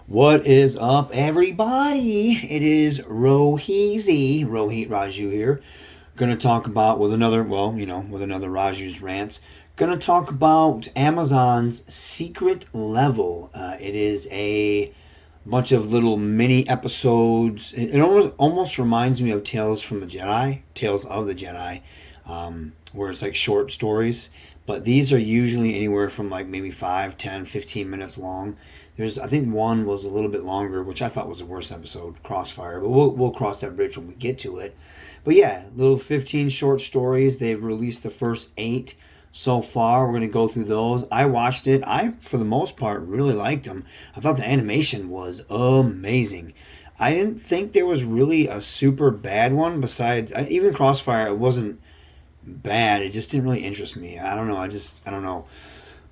What is up, everybody? It is Rohit Raju here. Gonna talk about with another Raju's Rants. Gonna talk about Amazon's secret level. It is a bunch of little mini episodes. It almost reminds me of Tales of the Jedi, where it's like short stories. But these are usually anywhere from like maybe 5, 10, 15 minutes long. I think one was a little bit longer, which I thought was the worst episode, Crossfire. But we'll cross that bridge when we get to it. But yeah, little 15 short stories. They've released the first 8 so far. We're going to go through those. I watched it. I, for the most part, really liked them. I thought the animation was amazing. I didn't think there was really a super bad one besides, even Crossfire, it wasn't bad. It just didn't really interest me. I don't know. I don't know.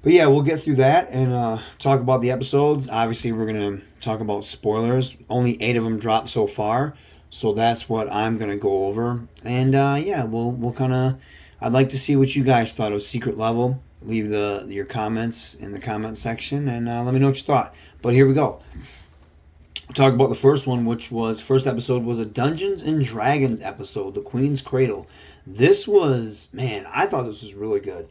But yeah, we'll get through that and talk about the episodes. Obviously, we're going to talk about spoilers. Only 8 of them dropped so far. So that's what I'm going to go over. And yeah, we'll kind of. I'd like to see what you guys thought of Secret Level. Leave your comments in the comment section and let me know what you thought. But here we go. We'll talk about the first one, first episode was a Dungeons and Dragons episode, The Queen's Cradle. This was, man, I thought this was really good.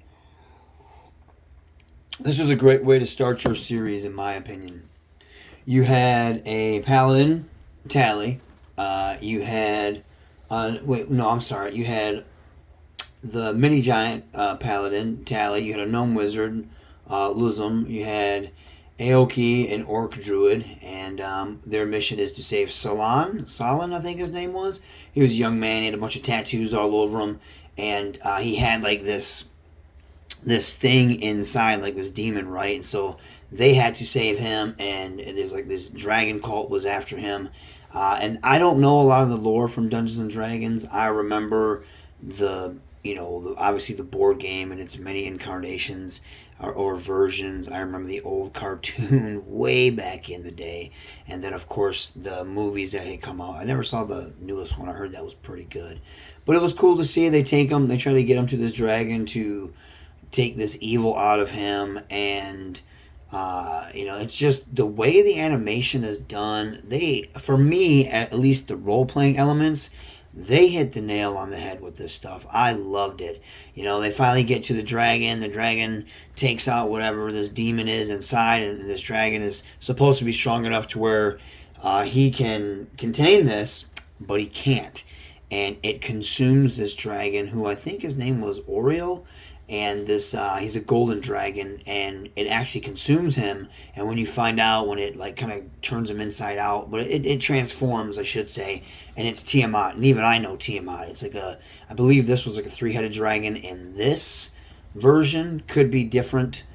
This was a great way to start your series, in my opinion. You had a paladin, Tally. You had, You had the mini giant paladin, Tally. You had a gnome wizard, Luzum. You had Aoki, an orc druid, and their mission is to save Salon, I think his name was. He was a young man. He had a bunch of tattoos all over him, and he had like this thing inside, like this demon, right? And so they had to save him, and there's like this dragon cult was after him. And I don't know a lot of the lore from Dungeons and Dragons. I remember obviously the board game and its many incarnations or versions. I remember the old cartoon way back in the day, and then of course the movies that had come out. I never saw the newest one. I heard that was pretty good, but it was cool to see. They try to get him to this dragon to take this evil out of him, and it's just the way the animation is done. For me, at least the role playing elements, they hit the nail on the head with this stuff. I loved it. They finally get to the dragon. The dragon takes out whatever this demon is inside, and this dragon is supposed to be strong enough to where he can contain this, but he can't. And it consumes this dragon, who I think his name was Oriel, and he's a golden dragon, and it actually consumes him. And when you find out, when it like kind of turns him inside out, but it transforms, I should say, and it's Tiamat. And even I know Tiamat. It's like I believe this was like a 3-headed dragon in this version. Could be different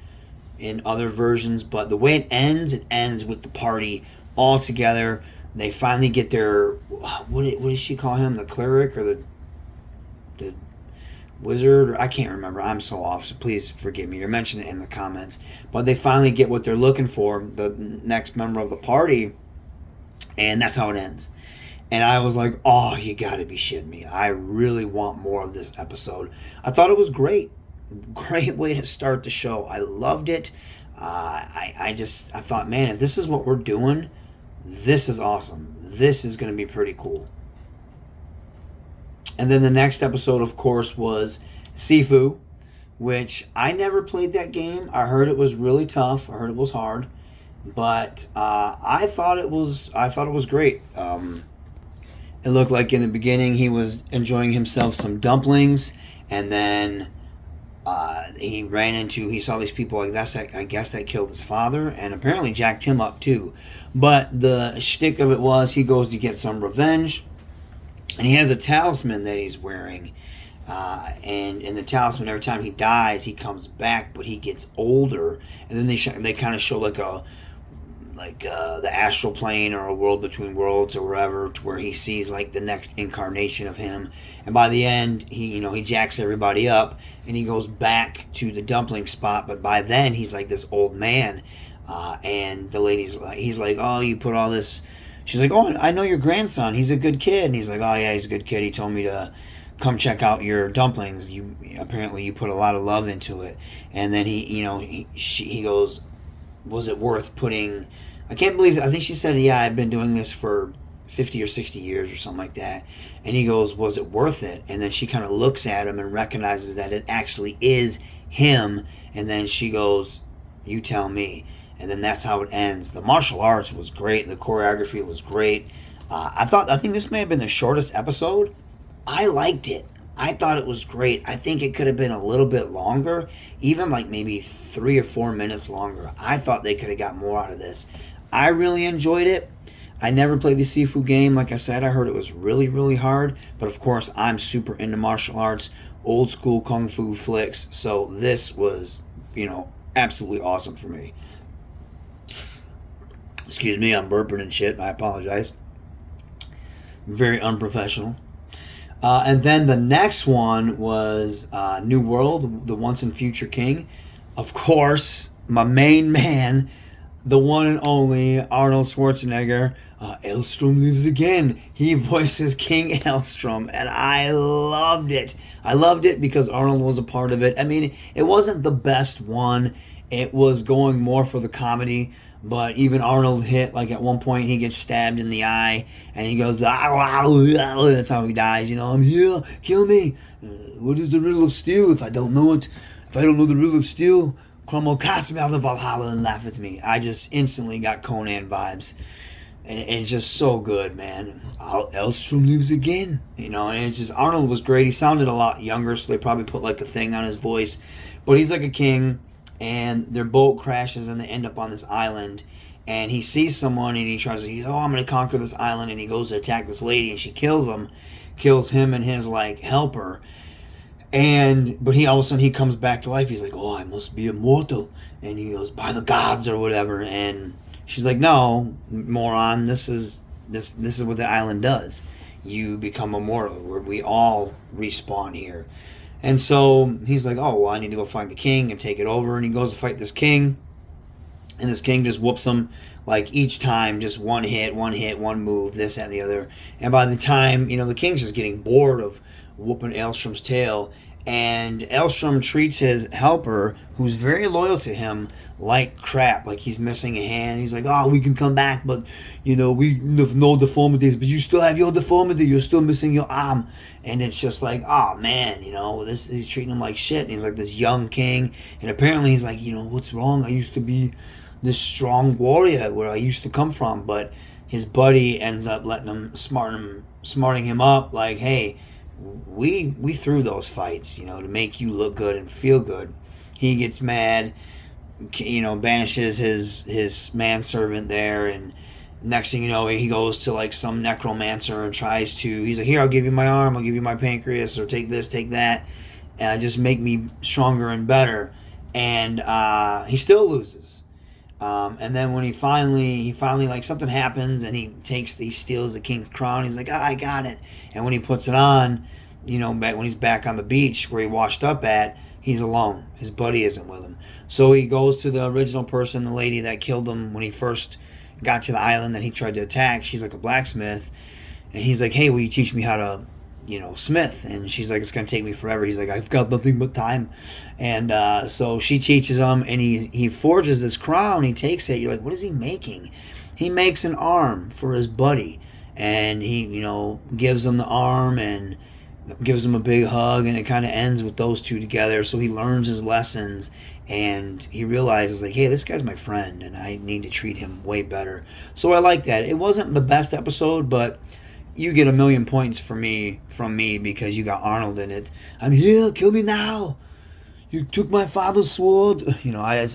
in other versions, but the way it ends with the party all together. They finally get their, what does she call him, the cleric or the wizard? I can't remember. I'm so off, so please forgive me or mention it in the comments. But they finally get what they're looking for, the next member of the party, and that's how it ends. And I was like, oh, you gotta be shitting me. I really want more of this episode. I thought it was great. Great way to start the show. I loved it. I thought, man, if this is what we're doing, this is awesome. This is going to be pretty cool. And then the next episode, of course, was Sifu, which I never played that game. I heard it was really tough. I heard it was hard, but I thought it was great. It looked like in the beginning he was enjoying himself some dumplings, and then he saw these people. I guess that killed his father, and apparently jacked him up too. But the shtick of it was he goes to get some revenge, and he has a talisman that he's wearing. And in the talisman, every time he dies, he comes back, but he gets older. And then they kind of show the astral plane or a world between worlds or wherever, to where he sees like the next incarnation of him. And by the end, he jacks everybody up, and he goes back to the dumpling spot. But by then, he's like this old man. And the he's like, oh, you put all this. She's like, oh, I know your grandson. He's a good kid. And he's like, oh yeah, he's a good kid. He told me to come check out your dumplings. Apparently you put a lot of love into it. And then he goes, was it worth putting I can't believe, I think she said, yeah, I've been doing this for 50 or 60 years or something like that. And he goes, was it worth it? And then she kind of looks at him and recognizes that it actually is him. And then she goes, you tell me. And then that's how it ends. The martial arts was great. The choreography was great. I think this may have been the shortest episode. I liked it. I thought it was great. I think it could have been a little bit longer, even like maybe 3 or 4 minutes longer. I thought they could have got more out of this. I really enjoyed it. I never played the Sifu game. Like I said, I heard it was really, really hard. But of course, I'm super into martial arts, old school kung fu flicks. So this was, absolutely awesome for me. Excuse me, I'm burping and shit. I apologize. Very unprofessional. And then the next one was New World, the Once and Future King. Of course, my main man, the one and only Arnold Schwarzenegger. Elstrom lives again. He voices King Elstrom, and I loved it. I loved it because Arnold was a part of it. I mean, it wasn't the best one. It was going more for the comedy. But even Arnold hit, like at one point he gets stabbed in the eye and he goes, that's how he dies, I'm here, kill me. What is the riddle of steel? If I don't know it, if I don't know the riddle of steel, Cromwell cast me out of Valhalla and laugh at me. I just instantly got Conan vibes. And it's just so good, man. Elstrom lives again. And it's just, Arnold was great. He sounded a lot younger, so they probably put like a thing on his voice. But he's like a king. And their boat crashes and they end up on this island, and he sees someone and he's I'm going to conquer this island, and he goes to attack this lady and she kills him and his like helper. But he all of a sudden he comes back to life. He's like, I must be immortal. And he goes, by the gods or whatever. And she's like, no, moron, this is what the island does. You become immortal. We all respawn here. And so he's like, I need to go find the king and take it over. And he goes to fight this king. And this king just whoops him, like each time, just one hit, one move, this, that, and the other. And by the time, the king's just getting bored of whooping Elstrom's tail. And Elstrom treats his helper, who's very loyal to him, like crap. Like he's missing a hand. He's like, we can come back, but, we have no deformities. But you still have your deformity. You're still missing your arm. And it's just like, man, he's treating him like shit. And he's like this young king. And apparently he's like, what's wrong? I used to be this strong warrior where I used to come from. But his buddy ends up smarting him up. Like, hey, we threw those fights, to make you look good and feel good. He gets mad, banishes his manservant there, and next thing you know, he goes to like some necromancer and he's like, here, I'll give you my arm, I'll give you my pancreas, or take this, take that, and just make me stronger and better. And he still loses. And then when he finally like something happens and he steals the king's crown, he's like, I got it. And when he puts it on, back when he's back on the beach where he washed up at, he's alone. His buddy isn't with him. So he goes to the original person, the lady that killed him when he first got to the island that he tried to attack. She's like a blacksmith. And he's like, hey, will you teach me how to, smith? And she's like, it's going to take me forever. He's like, I've got nothing but time. And so she teaches him, and he forges this crown. He takes it. You're like, what is he making? He makes an arm for his buddy. And he, gives him the arm and gives him a big hug. And it kind of ends with those two together. So he learns his lessons. And he realizes, like, hey, this guy's my friend, and I need to treat him way better. So I like that. It wasn't the best episode, but you get 1,000,000 points from me because you got Arnold in it. I'm here, kill me now. You took my father's sword.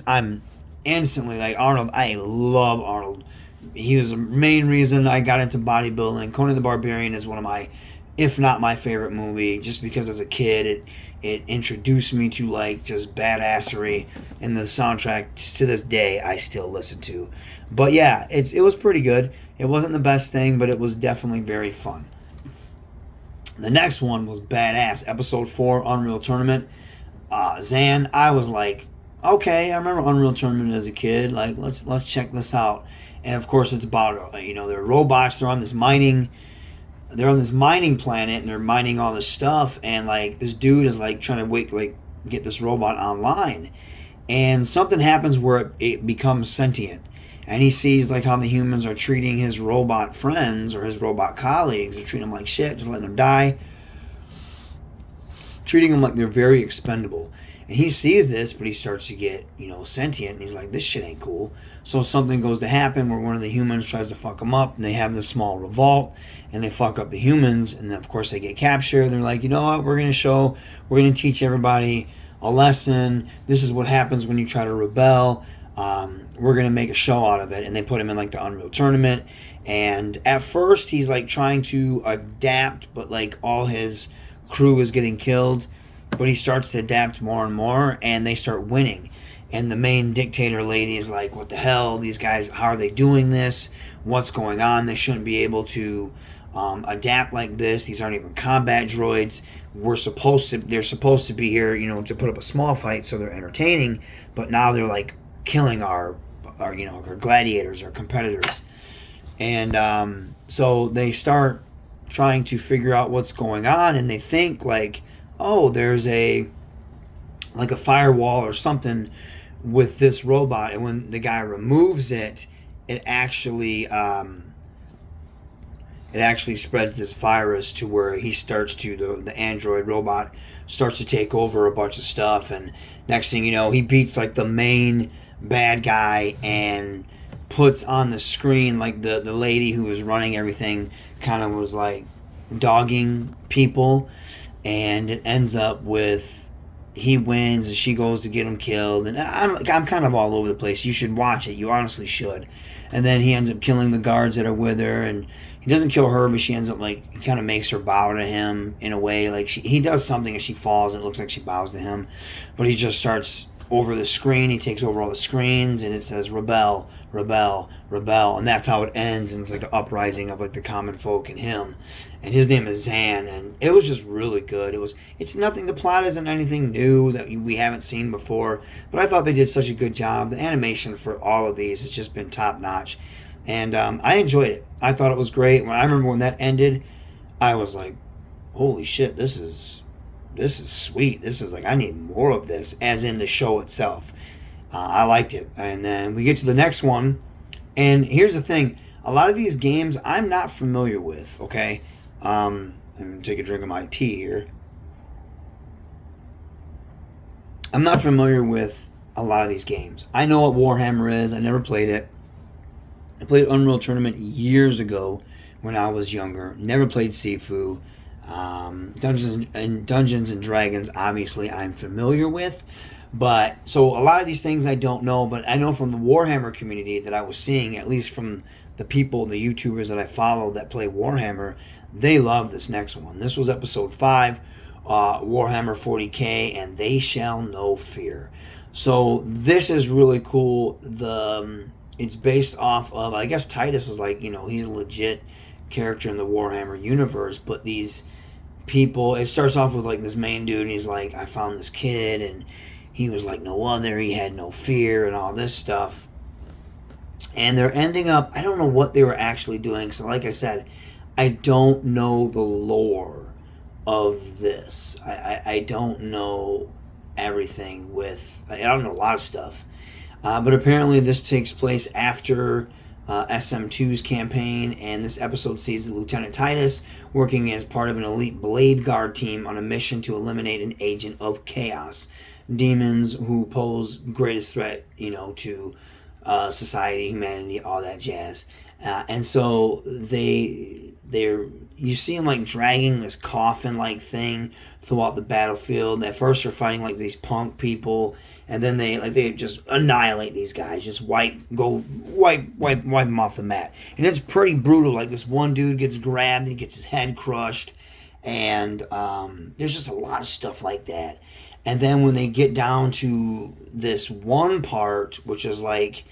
I'm instantly like Arnold. I love Arnold. He was the main reason I got into bodybuilding. Conan the Barbarian is one of my, if not my favorite movie, just because as a kid it introduced me to like just badassery, and the soundtrack to this day I still listen to. But yeah, it was pretty good. It wasn't the best thing, but it was definitely very fun. The next one was badass. Episode 4, Unreal Tournament. Zan, I was like, okay, I remember Unreal Tournament as a kid. Like, let's check this out. And of course, it's about they're robots. They're on this mining planet, and they're mining all this stuff. And like this dude is like trying to get this robot online, and something happens where it becomes sentient. and he sees like how the humans are treating his robot friends or his robot colleagues. They're treating them like shit, just letting them die, treating them like they're very expendable. And he sees this, but he starts to get, sentient, and he's like, this shit ain't cool. So something goes to happen where one of the humans tries to fuck him up, and they have this small revolt, and they fuck up the humans, and then of course they get captured. And they're like, you know what, we're going to teach everybody a lesson. This is what happens when you try to rebel. We're going to make a show out of it. And they put him in like the Unreal Tournament. And at first he's like trying to adapt, but like all his crew is getting killed. But he starts to adapt more and more, and they start winning. And the main dictator lady is like, what the hell? These guys, how are they doing this? What's going on? They shouldn't be able to adapt like this. These aren't even combat droids. They're supposed to be here, to put up a small fight, so they're entertaining. But now they're like killing our gladiators, our competitors. And so they start trying to figure out what's going on, and they think like, oh, there's a firewall or something with this robot, and when the guy removes it, it actually spreads this virus to where he starts to the android robot starts to take over a bunch of stuff, and next thing you know, he beats like the main bad guy and puts on the screen like the lady who was running everything kind of was like dogging people. And it ends up with he wins and she goes to get him killed. And I'm kind of all over the place. You should watch it. You honestly should. And then he ends up killing the guards that are with her. And he doesn't kill her, but she ends up he kind of makes her bow to him in a way. Like he does something and she falls and it looks like she bows to him. But he just starts over the screen. He takes over all the screens and it says rebel, rebel, rebel. And that's how it ends. And it's like the uprising of like the common folk and him. And his name is Zan, and it was just really good. It's nothing, the plot isn't anything new that we haven't seen before, but I thought they did such a good job. The animation for all of these has just been top notch, and I enjoyed it. I thought it was great. I remember when that ended, I was like, holy shit, this is sweet. This is like, I need more of this, as in the show itself. I liked it. And then we get to the next one, and here's the thing. A lot of these games I'm not familiar with, okay? I'm going to take a drink of my tea here. I'm not familiar with a lot of these games. I know what Warhammer is. I never played it. I played Unreal Tournament years ago when I was younger. Never played Sifu. Dungeons and Dragons, obviously, I'm familiar with. But, so a lot of these things I don't know, but I know from the Warhammer community that I was seeing, at least from the people, the YouTubers that I follow that play Warhammer, they love this next one. This was episode 5, Warhammer 40k, and They Shall Know Fear. So this is really cool. It's based off of, I guess Titus is like, he's a legit character in the Warhammer universe, but these people, it starts off with like this main dude, and he's like, I found this kid, and he was like no other, he had no fear, and all this stuff. And they're ending up, I don't know what they were actually doing, so like I said, I don't know the lore of this. I don't know everything I don't know a lot of stuff. But apparently this takes place after SM2's campaign, and this episode sees Lieutenant Titus working as part of an elite Blade Guard team on a mission to eliminate an agent of chaos. Demons who pose greatest threat, to society, humanity, all that jazz. And so you see them like dragging this coffin like thing throughout the battlefield. At first they're fighting like these punk people, and then they just annihilate these guys, just wipe them off the mat. And it's pretty brutal. Like this one dude gets grabbed, he gets his head crushed, and there's just a lot of stuff like that. And then when they get down to this one part, which is like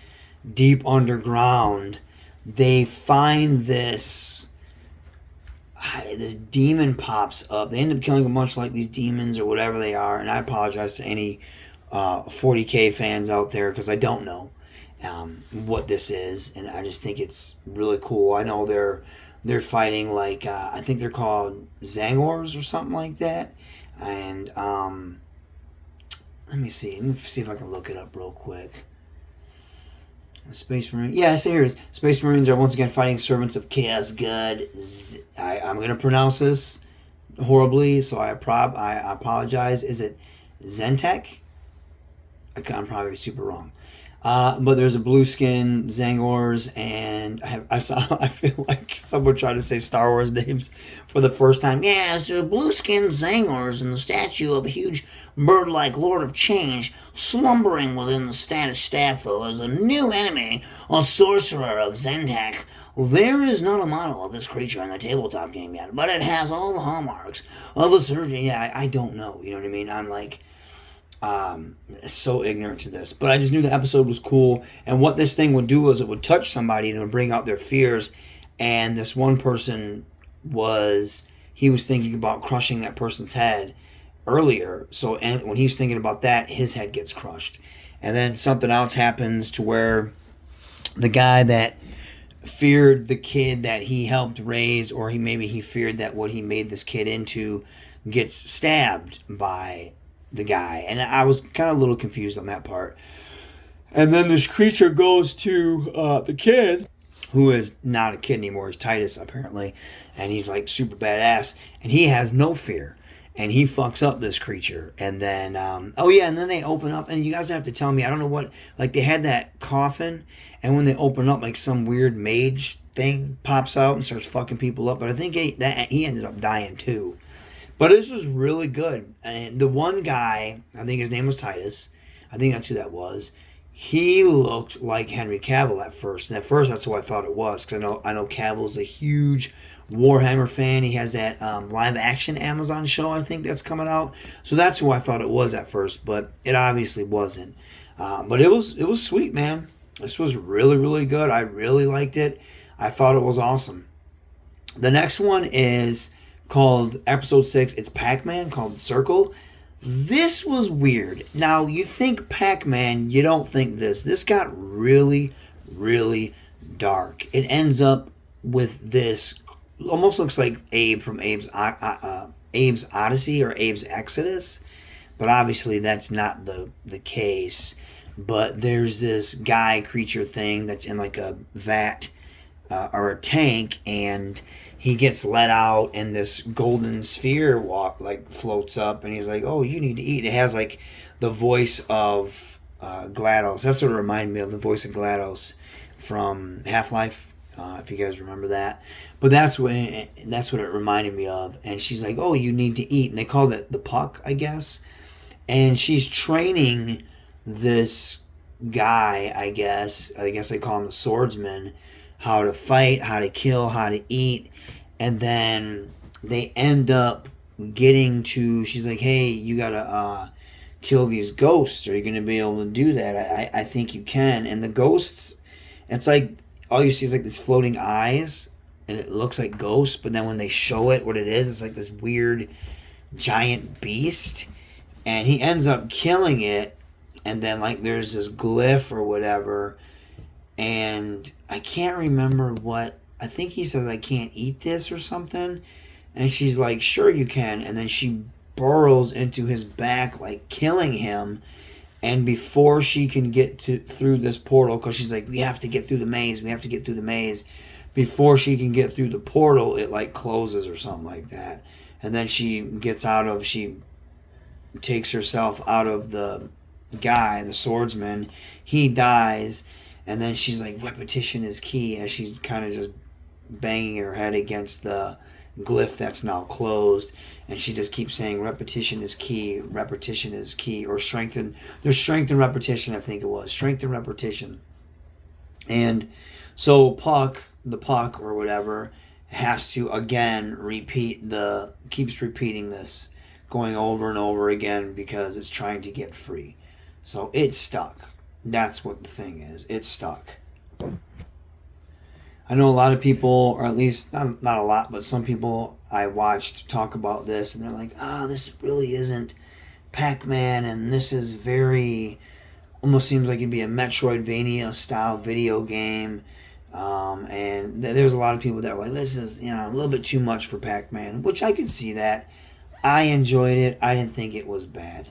deep underground, they find this demon pops up. They end up killing a bunch of like these demons or whatever they are. And I apologize to any 40k fans out there, because I don't know what this is, and I just think it's really cool. I know they're fighting like I think they're called Zangors or something like that. And let me see if I can look it up real quick. Space Marine. Yeah, I say here it is. Space Marines are once again fighting servants of Chaos God. I'm going to pronounce this horribly, so I apologize. Is it Zentek? I'm probably super wrong. But there's a blue skin Zangors, and I feel like someone tried to say Star Wars names for the first time. Yeah, so blue skin Zangors and the statue of a huge bird-like Lord of Change slumbering within the status staff, though, as a new enemy, a sorcerer of Zentak. There is not a model of this creature in the tabletop game yet, but it has all the hallmarks of a surgeon. Yeah, I don't know. You know what I mean? I'm like, so ignorant to this, but I just knew the episode was cool, and what this thing would do is it would touch somebody and it would bring out their fears. And this one person was thinking about crushing that person's head earlier, so and when he's thinking about that, his head gets crushed. And then something else happens to where the guy that feared the kid that he helped raise, or he feared that what he made this kid into, gets stabbed by the guy, and I was kind of a little confused on that part. And then this creature goes to the kid, who is not a kid anymore. He's Titus, apparently, and he's like super badass, and he has no fear, and he fucks up this creature. And then, and then they open up, and you guys have to tell me, I don't know what, like they had that coffin, and when they open up, like some weird mage thing pops out and starts fucking people up. But I think he ended up dying too. But this was really good. And the one guy, I think his name was Titus. I think that's who that was. He looked like Henry Cavill at first. And at first, that's who I thought it was. Because I know Cavill's a huge Warhammer fan. He has that live-action Amazon show, I think, that's coming out. So that's who I thought it was at first. But it obviously wasn't. But it was sweet, man. This was really, really good. I really liked it. I thought it was awesome. The next one is called Episode 6. It's Pac-Man, called Circle. This was weird. Now, you think Pac-Man, you don't think this. This got really, really dark. It ends up with this, almost looks like Abe from Abe's Odyssey or Abe's Exodus. But obviously that's not the case. But there's this guy creature thing that's in like a vat or a tank, and he gets let out, and this golden sphere floats up, and he's like, "Oh, you need to eat." It has like the voice of GLaDOS. That's what it reminded me of, the voice of GLaDOS from Half-Life, if you guys remember that. But that's what it reminded me of. And she's like, "Oh, you need to eat," and they called it the Puck, I guess. And she's training this guy, I guess they call him the swordsman, how to fight, how to kill, how to eat. And then they end up getting to, she's like, "Hey, you gotta kill these ghosts. Are you gonna be able to do that? I think you can." And the ghosts, it's like, all you see is like these floating eyes, and it looks like ghosts, but then when they show it what it is, it's like this weird giant beast. And he ends up killing it, and then like there's this glyph or whatever, and I can't remember what, I think he says, "I can't eat this" or something. And she's like, "Sure you can." And then she burrows into his back, like killing him. And before she can get through this portal, because she's like, "We have to get through the maze. We have to get through the maze." Before she can get through the portal, it like closes or something like that. And then she takes herself out of the guy, the swordsman. He dies. And then she's like, "Repetition is key," as she's kind of just banging her head against the glyph that's now closed, and she just keeps saying, "Repetition is key, repetition is key," or there's strength and repetition, I think it was strength and repetition. And so the Puck or whatever, has to again keeps repeating this, going over and over again, because it's trying to get free. So it's stuck. That's what the thing is. It's stuck. I know a lot of people, or at least not a lot, but some people I watched talk about this, and they're like, this really isn't Pac-Man, and this is almost seems like it'd be a Metroidvania style video game. And there's a lot of people that were like, "This is, a little bit too much for Pac-Man," which I could see that. I enjoyed it. I didn't think it was bad.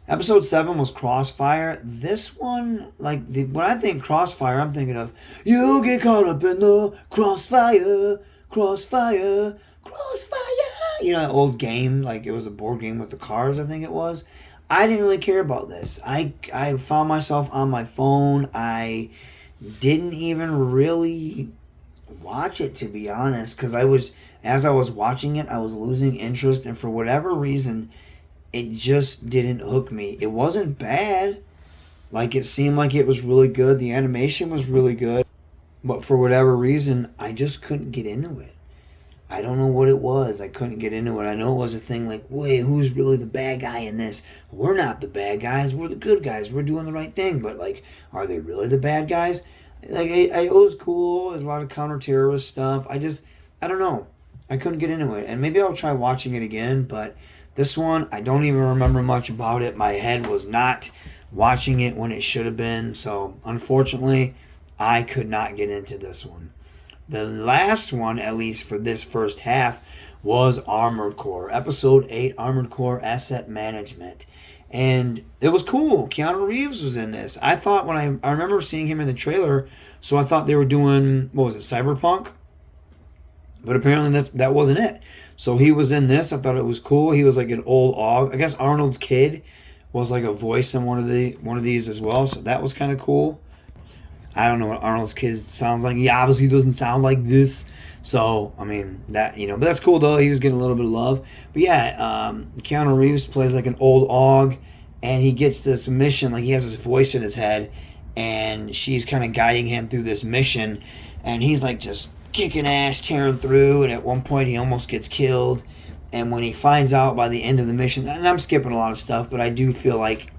Episode 7 was Crossfire. This one, like, when I think Crossfire, I'm thinking of, you get caught up in the crossfire, crossfire, crossfire. You know, that old game, like it was a board game with the cars, I think it was. I didn't really care about this. I found myself on my phone. I didn't even really watch it, to be honest, because as I was watching it, I was losing interest, and for whatever reason, it just didn't hook me. It wasn't bad. Like, it seemed like it was really good. The animation was really good. But for whatever reason, I just couldn't get into it. I don't know what it was. I couldn't get into it. I know it was a thing like, wait, who's really the bad guy in this? We're not the bad guys. We're the good guys. We're doing the right thing. But, like, are they really the bad guys? Like, it was cool. There's a lot of counter-terrorist stuff. I don't know. I couldn't get into it. And maybe I'll try watching it again, but this one, I don't even remember much about it. My head was not watching it when it should have been. So, unfortunately, I could not get into this one. The last one, at least for this first half, was Armored Core. Episode 8, Armored Core Asset Management. And it was cool. Keanu Reeves was in this. I thought when I remember seeing him in the trailer, so I thought they were doing, what was it, Cyberpunk? But apparently that wasn't it. So he was in this. I thought it was cool. He was like an old Og. I guess Arnold's kid was like a voice in one of these as well. So that was kind of cool. I don't know what Arnold's kid sounds like. He obviously doesn't sound like this. So, I mean, that, but that's cool though. He was getting a little bit of love. But yeah, Keanu Reeves plays like an old Og, and he gets this mission, like he has this voice in his head, and she's kind of guiding him through this mission, and he's like just kicking ass, tearing through, and at one point he almost gets killed. And when he finds out by the end of the mission, and I'm skipping a lot of stuff, but I do feel like,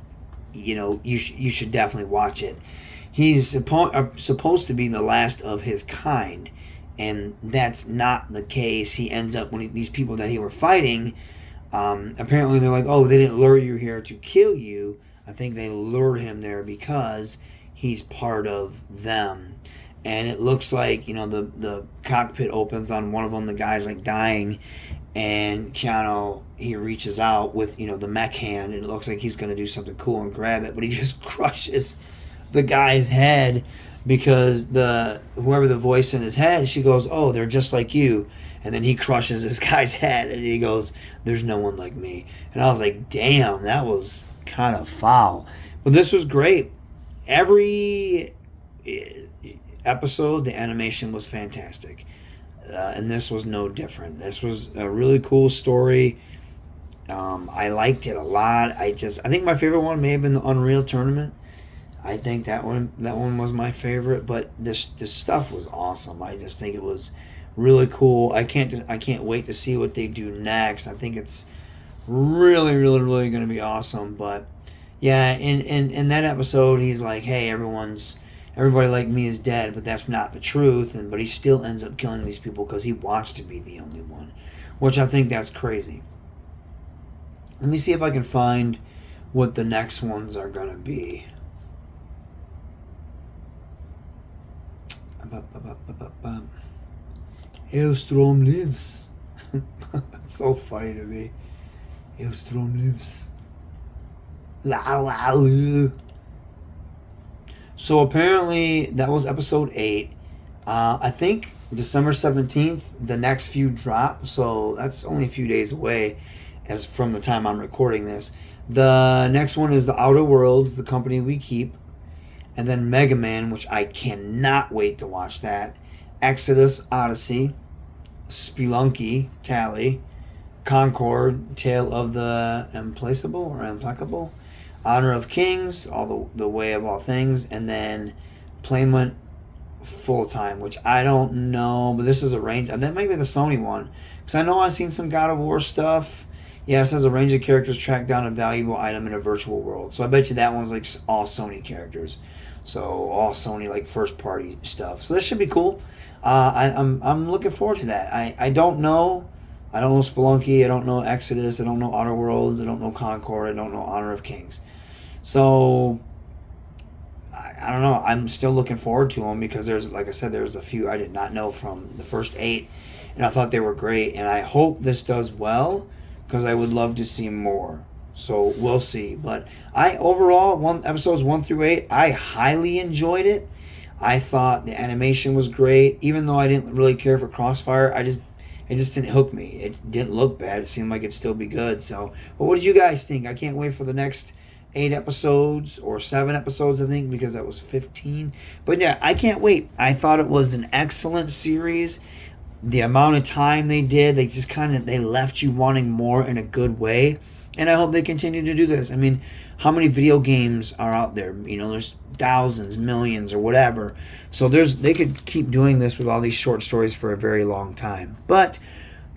you should definitely watch it. He's supposed to be the last of his kind, and that's not the case. He ends up, these people that he were fighting, apparently they're like, oh, they didn't lure you here to kill you. I think they lured him there because he's part of them. And it looks like, the cockpit opens on one of them, the guy's like dying, and Keanu, he reaches out with, the mech hand, and it looks like he's going to do something cool and grab it, but he just crushes the guy's head, because whoever the voice in his head, she goes, oh, they're just like you. And then he crushes this guy's head, and he goes, there's no one like me. And I was like, damn, that was kind of foul. But this was great. Every episode, the animation was fantastic. And this was no different. This was a really cool story. I liked it a lot. I think my favorite one may have been the Unreal Tournament. I think that one was my favorite, but this stuff was awesome. I just think it was really cool. I can't wait to see what they do next. I think it's really, really, really going to be awesome. But yeah, in that episode, he's like, hey, everybody like me is dead, but that's not the truth. But he still ends up killing these people because he wants to be the only one, which I think that's crazy. Let me see if I can find what the next ones are going to be. Aelstrom lives. That's so funny to me. Aelstrom lives. So apparently that was episode 8. I think December 17th, the next few drop. So that's only a few days away as from the time I'm recording this. The next one is The Outer Worlds, The Company We Keep. And then Mega Man, which I cannot wait to watch that. Exodus, Odyssey. Spelunky, Tally. Concord, Tale of the Implacable or Implacable. Honor of Kings, the Way of All Things. And then Playment Full Time, which I don't know, but this is a range. That might be the Sony one. Because I know I've seen some God of War stuff. Yeah, it says a range of characters track down a valuable item in a virtual world. So I bet you that one's like all Sony characters. So all Sony like first party stuff. So this should be cool. I'm looking forward to that. I don't know. I don't know Spelunky. I don't know Exodus. I don't know Outer Worlds. I don't know Concord. I don't know Honor of Kings. So I don't know. I'm still looking forward to them because like I said, there's a few I did not know from the first 8, and I thought they were great. And I hope this does well because I would love to see more. So we'll see. But I overall, episodes 1 through 8, I highly enjoyed it. I thought the animation was great, even though I didn't really care for Crossfire. It just didn't hook me. It didn't look bad. It seemed like it'd still be good. So, but what did you guys think? I can't wait for the next 8 episodes or 7 episodes, I think, because that was 15. But yeah, I can't wait. I thought it was an excellent series. The amount of time they did, they just kind of they left you wanting more in a good way. And I hope they continue to do this. I mean, how many video games are out there? You know, there's thousands, millions, or whatever. So they could keep doing this with all these short stories for a very long time. But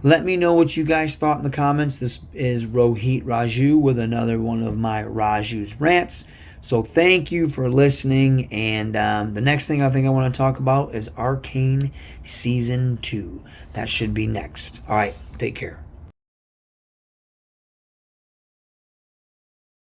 let me know what you guys thought in the comments. This is Rohit Raju with another one of my Raju's Rants. So thank you for listening. And the next thing I think I want to talk about is Arcane Season 2. That should be next. All right, take care.